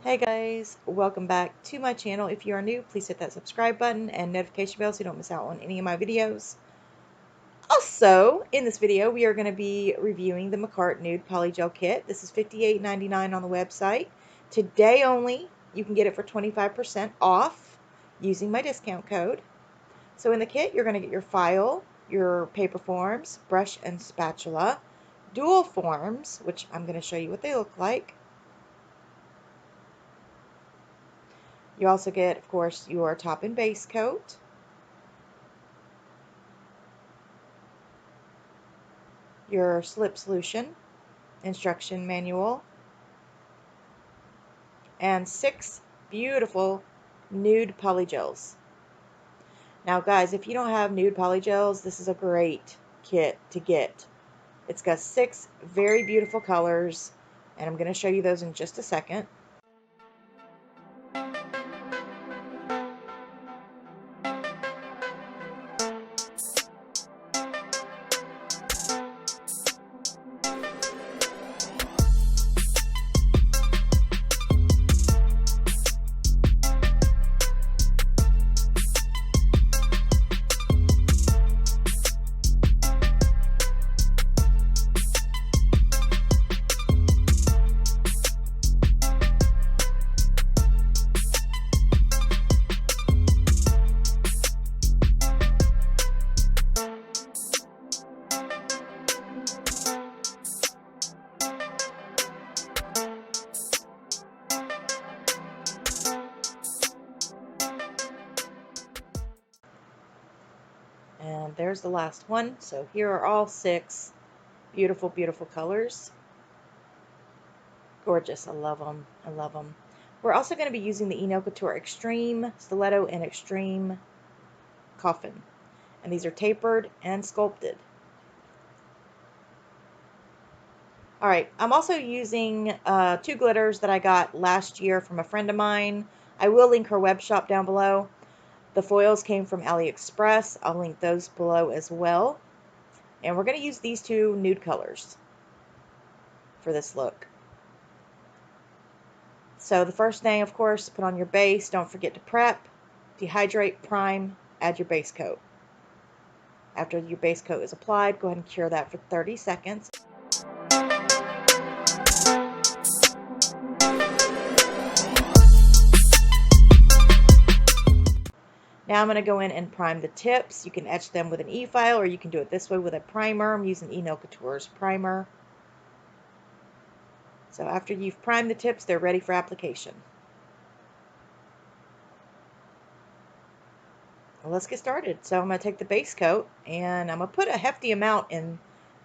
Hey guys, welcome back to my channel. If you are new, please hit that subscribe button and notification bell so you don't miss out on any of my videos. Also, in this video, we are going to be reviewing the Makartt Nude Polygel Kit. This is $58.99 on the website. Today only, you can get it for 25% off using my discount code. So in the kit, you're going to get your file, your paper forms, brush and spatula, dual forms, which I'm going to show you what they look like. You also get, of course, your top and base coat, your slip solution, instruction manual, and 6 beautiful nude polygels. Now guys, if you don't have nude polygels, this is a great kit to get. It's got 6 very beautiful colors, and I'm going to show you those in just a second. And there's the last one. So here are all 6 beautiful, beautiful colors. Gorgeous. I love them. I love them. We're also going to be using the Nail Couture Extreme, Stiletto, and Extreme Coffin. And these are tapered and sculpted. Alright, I'm also using 2 glitters that I got last year from a friend of mine. I will link her web shop down below. The foils came from AliExpress. I'll link those below as well. And we're going to use these 2 nude colors for this look. So the first thing, of course, put on your base. Don't forget to prep, dehydrate, prime, add your base coat. After your base coat is applied, go ahead and cure that for 30 seconds. Now I'm going to go in and prime the tips. You can etch them with an e-file, or you can do it this way with a primer. I'm using Nail Couture's primer. So after you've primed the tips, they're ready for application. Well, let's get started. So I'm going to take the base coat, and I'm going to put a hefty amount in,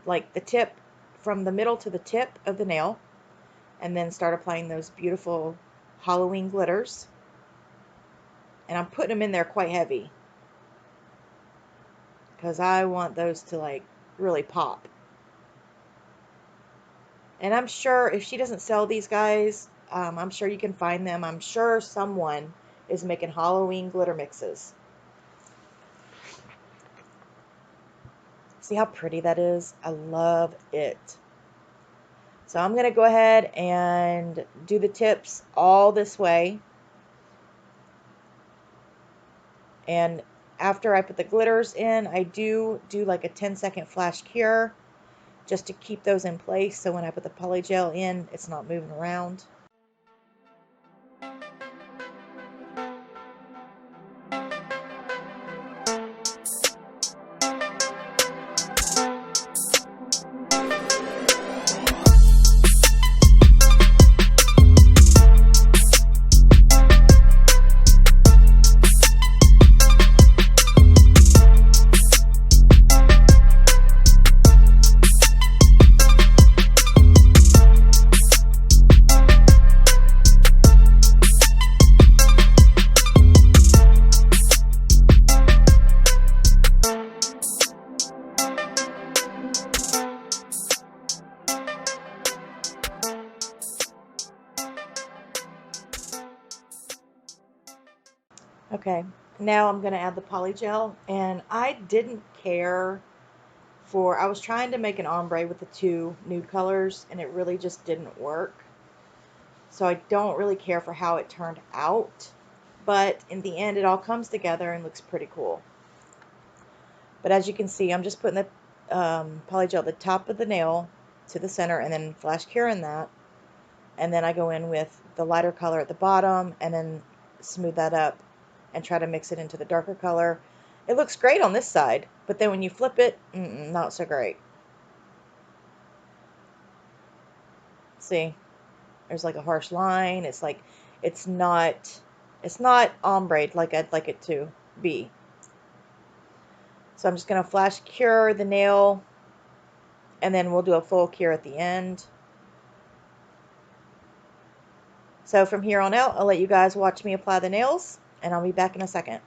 like the tip, from the middle to the tip of the nail, and then start applying those beautiful Halloween glitters. And I'm putting them in there quite heavy, because I want those to like really pop. And I'm sure if she doesn't sell these guys, I'm sure you can find them. I'm sure someone is making Halloween glitter mixes. See how pretty that is? I love it. So I'm going to go ahead and do the tips all this way. And after I put the glitters in, I do like a 10-second flash cure just to keep those in place, so when I put the polygel in, it's not moving around. Okay, now I'm going to add the polygel, and I didn't care for, I was trying to make an ombre with the 2 nude colors, and it really just didn't work. So I don't really care for how it turned out. But in the end, it all comes together and looks pretty cool. But as you can see, I'm just putting the polygel at the top of the nail to the center and then flash curing that. And then I go in with the lighter color at the bottom and then smooth that up and try to mix it into the darker color. It looks great on this side, but then when you flip it, not so great. See, there's like a harsh line. It's like, it's not ombre like I'd like it to be. So I'm just going to flash cure the nail, and then we'll do a full cure at the end. So from here on out, I'll let you guys watch me apply the nails, and I'll be back in a second.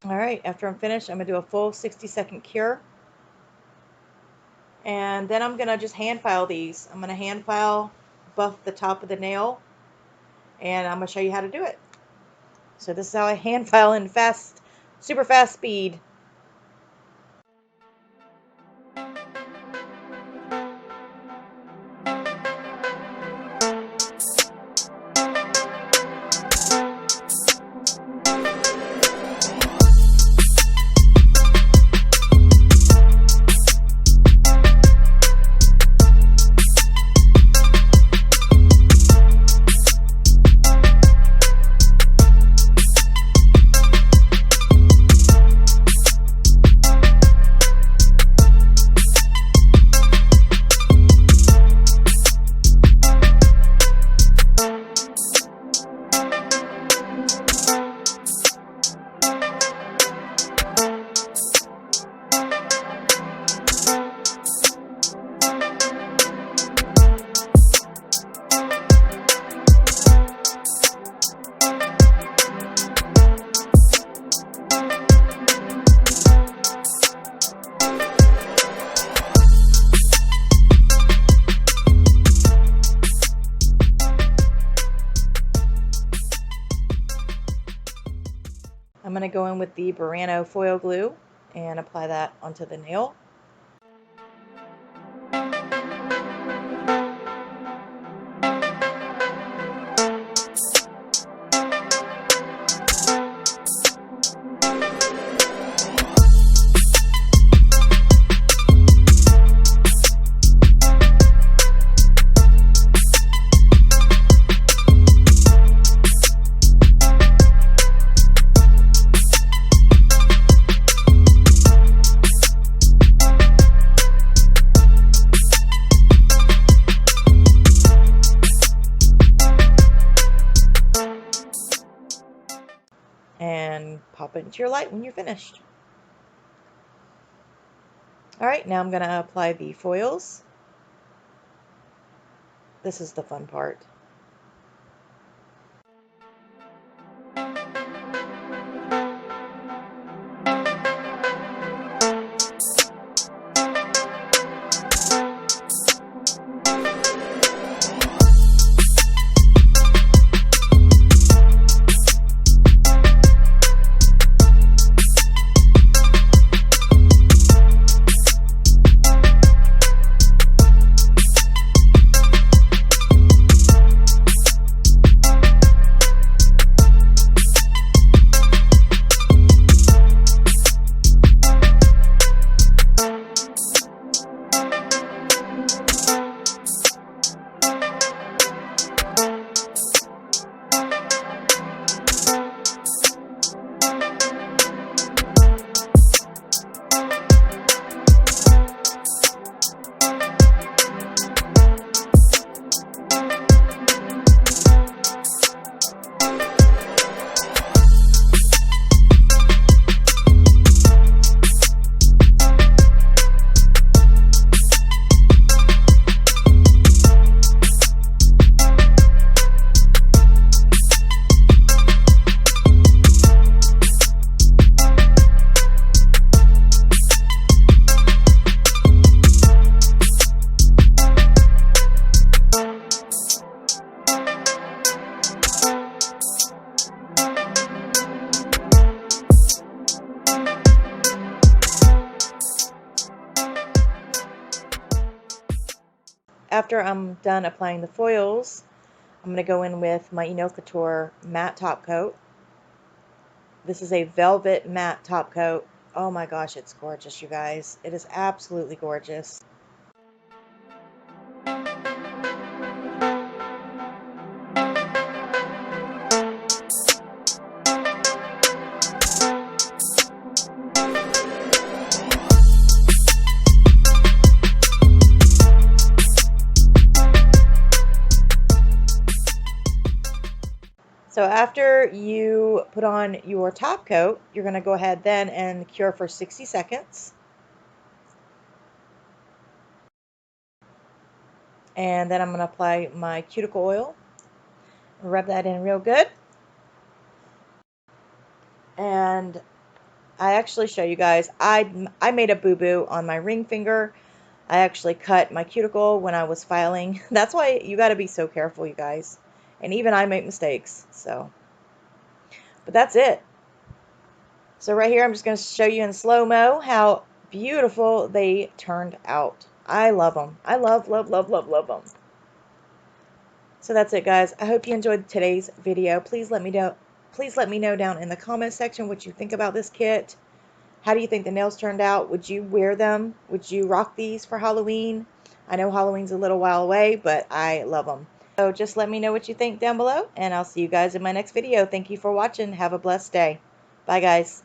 Alright, after I'm finished, I'm going to do a full 60-second cure. And then I'm going to just hand file these. I'm going to hand file, buff the top of the nail, and I'm going to show you how to do it. So this is how I hand file in fast, super fast speed. going to go in with the Burano foil glue and apply that onto the nail. And pop it into your light when you're finished. Alright, now I'm going to apply the foils. This is the fun part. After I'm done applying the foils, I'm going to go in with my Couture matte top coat. This is a velvet matte top coat. Oh my gosh, it's gorgeous, you guys. It is absolutely gorgeous. So after you put on your top coat, you're going to go ahead then and cure for 60 seconds. And then I'm going to apply my cuticle oil. Rub that in real good. And I actually show you guys, I made a boo-boo on my ring finger. I actually cut my cuticle when I was filing. That's why you got to be so careful, you guys. And even I make mistakes, so. But that's it. So right here, I'm just going to show you in slow-mo how beautiful they turned out. I love them. I love them. So that's it, guys. I hope you enjoyed today's video. Please let me know down in the comment section what you think about this kit. How do you think the nails turned out? Would you wear them? Would you rock these for Halloween? I know Halloween's a little while away, but I love them. So just let me know what you think down below, and I'll see you guys in my next video. Thank you for watching. Have a blessed day. Bye, guys.